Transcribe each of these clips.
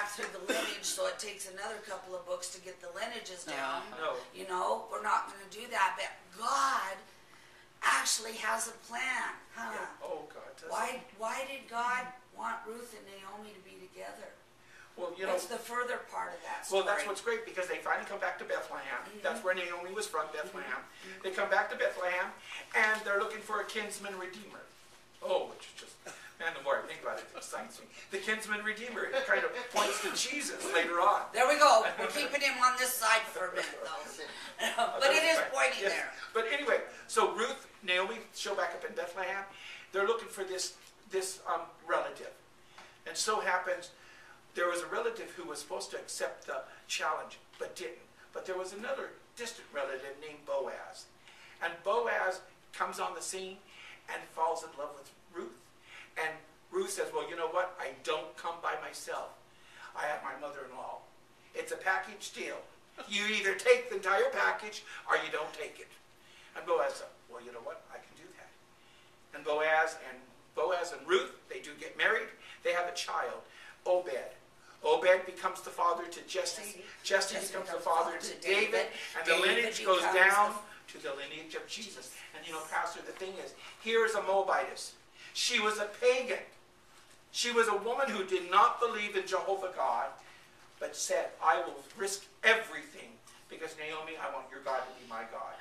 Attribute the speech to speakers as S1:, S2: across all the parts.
S1: back through the lineage, so it takes another couple of books to get the lineages down.
S2: No.
S1: You know, we're not going to do that, but God actually has a plan, huh?
S2: Yeah. Oh, God.
S1: Why did God want Ruth and Naomi to be together?
S2: Well, you know,
S1: what's the further part of that story?
S2: well, that's what's great, because they finally come back to Bethlehem. That's where Naomi was from, Bethlehem. They come back to Bethlehem, and they're looking for a kinsman redeemer. Oh, which is just, man, the more I think about it, it excites me. The kinsman redeemer, it kind of points to Jesus later on.
S1: There we go. We're keeping him on this side for a minute, though. But it is pointing there.
S2: But anyway, so Ruth, Naomi show back up in Bethlehem. They're looking for this relative. And so happens, there was a relative who was supposed to accept the challenge, but didn't. But there was another distant relative named Boaz. And Boaz comes on the scene and falls in love with Ruth. And Ruth says, well, you know what? I don't come by myself. I have my mother-in-law. It's a package deal. You either take the entire package or you don't take it. And Boaz said, well, you know what? I can do that. And Boaz and Ruth, they do get married. They have a child, Obed. Obed becomes the father to Jesse. Jesse becomes the father to David. And the lineage goes down to the lineage of Jesus. And you know, Pastor, the thing is, here is a Moabitess. She was a pagan. She was a woman who did not believe in Jehovah God, but said, I will risk everything because, Naomi, I want your God to be my God.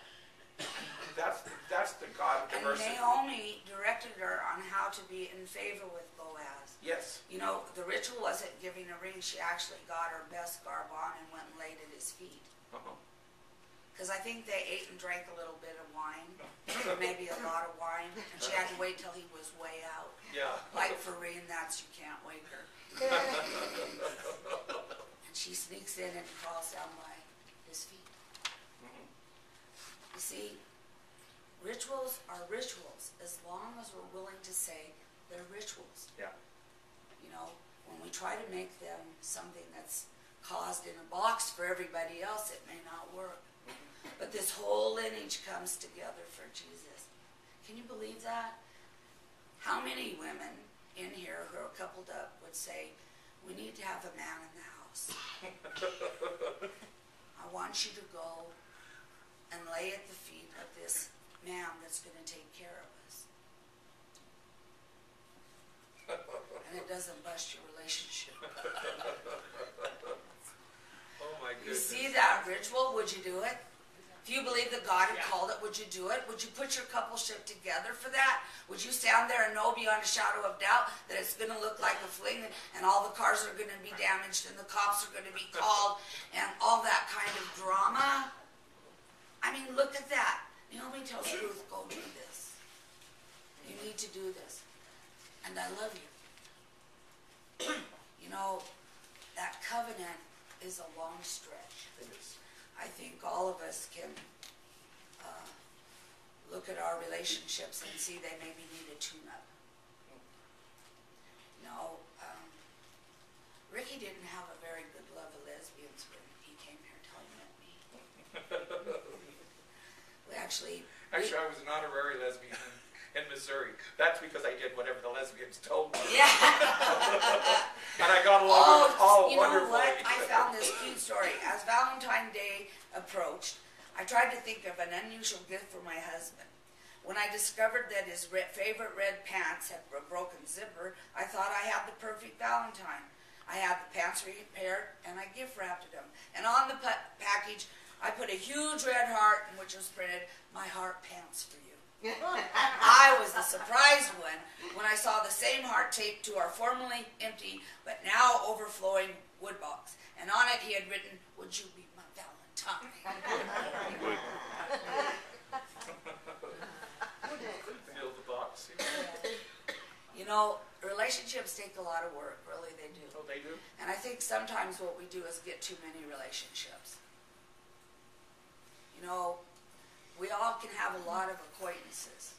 S2: That's the God of diversity.
S1: And Naomi directed her on how to be in favor with Boaz.
S2: Yes.
S1: You know, the ritual wasn't giving a ring. She actually got her best garb on and went and laid at his feet. Because I think they ate and drank a little bit of wine, maybe a lot of wine, and she had to wait till he was way out.
S2: Yeah.
S1: Like for rain, that's you can't wake her. And she sneaks in and crawls down by his feet. You see, rituals are rituals as long as we're willing to say they're rituals.
S2: Yeah.
S1: You know, when we try to make them something that's caused in a box for everybody else, it may not work. But this whole lineage comes together for Jesus. Can you believe that? How many women in here who are coupled up would say, we need to have a man in the house. I want you to go and lay at the feet of this man that's going to take care of us. And it doesn't bust your relationship.
S2: Oh my goodness.
S1: You see that ritual? Would you do it? If you believe that God had called it, would you do it? Would you put your coupleship together for that? Would you stand there and know beyond a shadow of doubt that it's going to look like a fling and all the cars are going to be damaged and the cops are going to be called and all that kind of drama? I mean, look at that. Naomi tells Ruth, go do this. You need to do this. And I love you. You know, that covenant is a long stretch.
S2: It is.
S1: I think all of us can look at our relationships and see they maybe need a tune-up. You know, Ricky didn't have a very good love of lesbians when he came here till he met me. Actually,
S2: I was an honorary lesbian in Missouri. That's because I did whatever the lesbians told me.
S1: Yeah.
S2: And I got along with all wonderfully.
S1: You know what? I found this cute story. As Valentine's Day approached, I tried to think of an unusual gift for my husband. When I discovered that his favorite red pants had a broken zipper, I thought I had the perfect Valentine. I had the pants repaired, and I gift wrapped them. And on the package, I put a huge red heart in which was printed, "My heart pants for you." I was the surprised one when I saw the same heart taped to our formerly empty but now overflowing wood box. And on it he had written, "Would you be my Valentine?"
S2: Fill the box.
S1: You know, relationships take a lot of work, really they do.
S2: Oh, they do?
S1: And I think sometimes what we do is get too many relationships. You know, we all can have a lot of acquaintances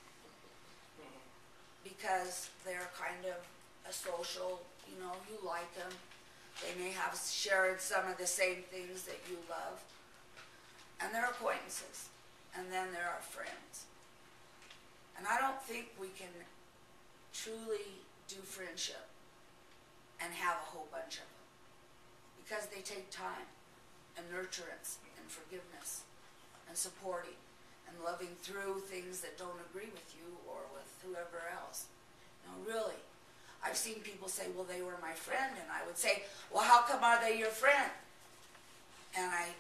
S1: because they're kind of a social, you know, you like them. They may have shared some of the same things that you love. And they're acquaintances. And then there are friends. And I don't think we can truly do friendship and have a whole bunch of them. because they take time and nurturance and forgiveness and supporting and loving through things that don't agree with you or with whoever else. No, really. I've seen people say, well, they were my friend, and I would say, well, how come are they your friend? And I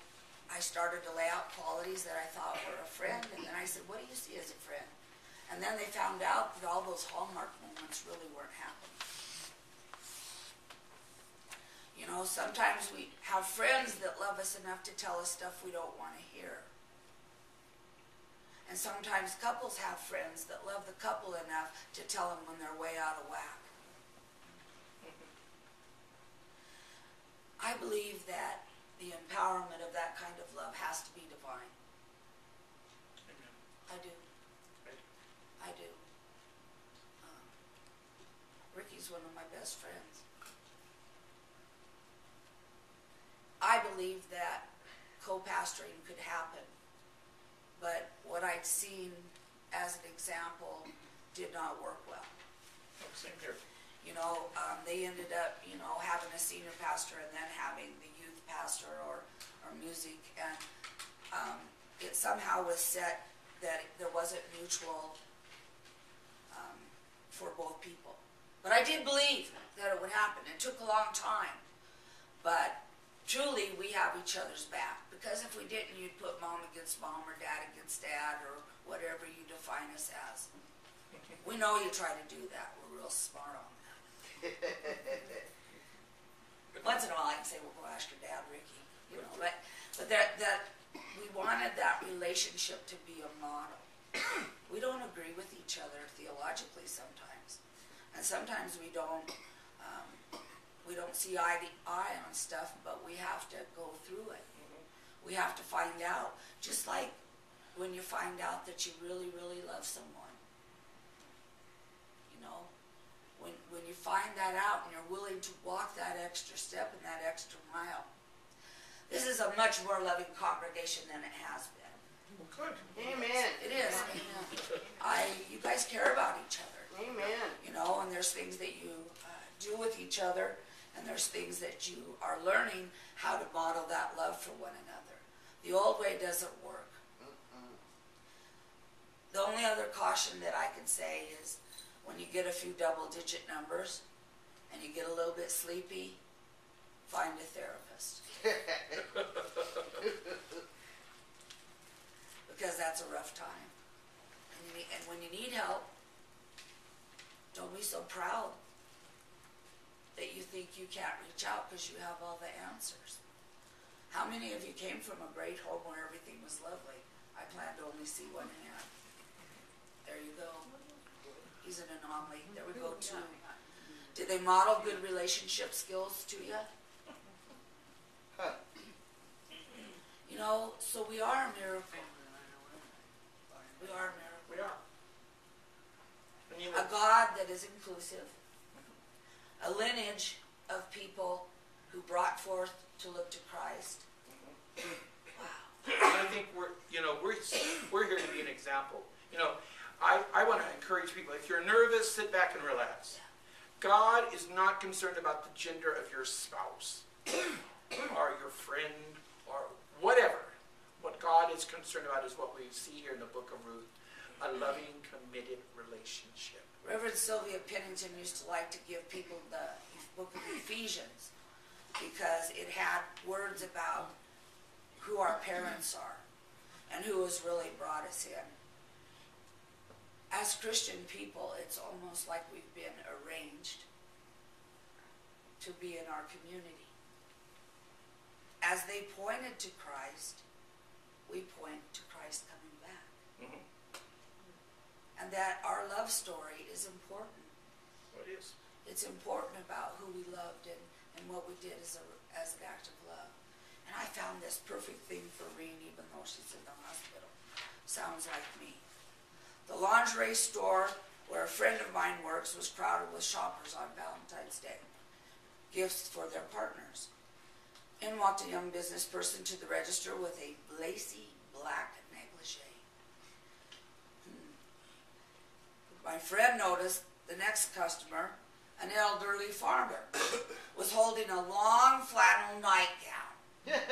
S1: started to lay out qualities that I thought were a friend, and then I said, what do you see as a friend? And then they found out that all those hallmark moments really weren't happening. You know, sometimes we have friends that love us enough to tell us stuff we don't want to hear. And sometimes couples have friends that love the couple enough to tell them when they're way out of whack. I believe that the empowerment of that kind of love has to be divine.
S2: Amen.
S1: I do.
S2: Right.
S1: I do. Ricky's one of my best friends. I believe that co-pastoring could happen, but what I'd seen as an example did not work well.
S2: Oh, same here.
S1: You know, they ended up, you know, having a senior pastor and then having the youth pastor or music, and it somehow was set that there wasn't mutual for both people. But I did believe that it would happen. It took a long time, but truly we have each other's back, because if we didn't, you'd put mom against mom or dad against dad or whatever you define us as. We know you try to do that. We're real smart on that. Once in a while I can say, well, go ask your dad, Ricky. You know, but that we wanted that relationship to be a model. We don't agree with each other theologically sometimes, and sometimes we don't see eye to eye on stuff, but we have to go through it. We have to find out, just like when you find out that you really, really love someone. You know, when you find that out and you're willing to walk that extra step and that extra mile. This is a much more loving congregation than it has been.
S2: Well, good.
S3: Amen.
S1: It is. Amen. You guys care about each other.
S3: Amen.
S1: You know, and there's things that you do with each other, and there's things that you are learning how to model that love for one another. The old way doesn't work. The only other caution that I can say is when you get a few double-digit numbers and you get a little bit sleepy, find a therapist. Because that's a rough time. And when you need help, don't be so proud that you think you can't reach out because you have all the answers. How many of you came from a great home where everything was lovely? I plan to only see one hand. There you go. He's an anomaly. There we go, too. Did they model good relationship skills to you? You know, so we are a miracle. We are a miracle.
S2: We are.
S1: A God that is inclusive. A lineage of people who brought forth to look to Christ. Wow.
S2: I think we're here to be an example. You know, I want to encourage people, if you're nervous, sit back and relax. God is not concerned about the gender of your spouse or your friend or whatever. What God is concerned about is what we see here in the book of Ruth, a loving, committed relationship.
S1: Reverend Sylvia Pennington used to like to give people the book of Ephesians because it had words about who our parents are and who has really brought us in. As Christian people, it's almost like we've been arranged to be in our community. As they pointed to Christ, we point to Christ coming back.
S2: Mm-hmm.
S1: And that our love story is important.
S2: Well, it is.
S1: It's important about who we loved and what we did as an act of love. And I found this perfect thing for Reen, even though she's in the hospital. Sounds like me. The lingerie store where a friend of mine works was crowded with shoppers on Valentine's Day. Gifts for their partners. In walked a young business person to the register with a lacy black negligee. My friend noticed the next customer, an elderly farmer, was holding a long flannel nightgown.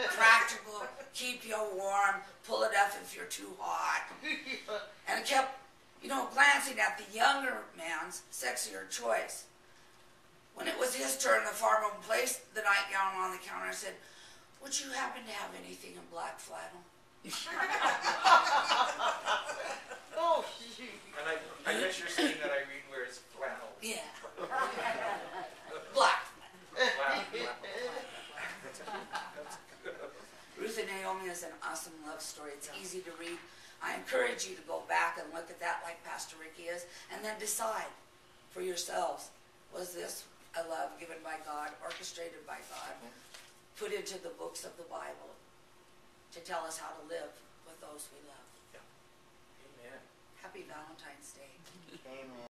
S1: Practical, keep you warm, pull it up if you're too hot. And it kept, glancing at the younger man's sexier choice. When it was his turn, the farmer placed the nightgown on the counter and said, "Would you happen to have anything in black flannel?"
S3: Oh,
S2: And I guess you're saying that Irene wears flannel.
S1: Yeah. Black.
S2: Wow.
S1: Ruth and Naomi is an awesome love story. It's easy to read. I encourage you to go back and look at that like Pastor Ricky is, and then decide for yourselves, was this a love given by God, orchestrated by God, put into the books of the Bible to tell us how to live with those we love.
S2: Amen.
S1: Happy Valentine's Day.
S3: amen.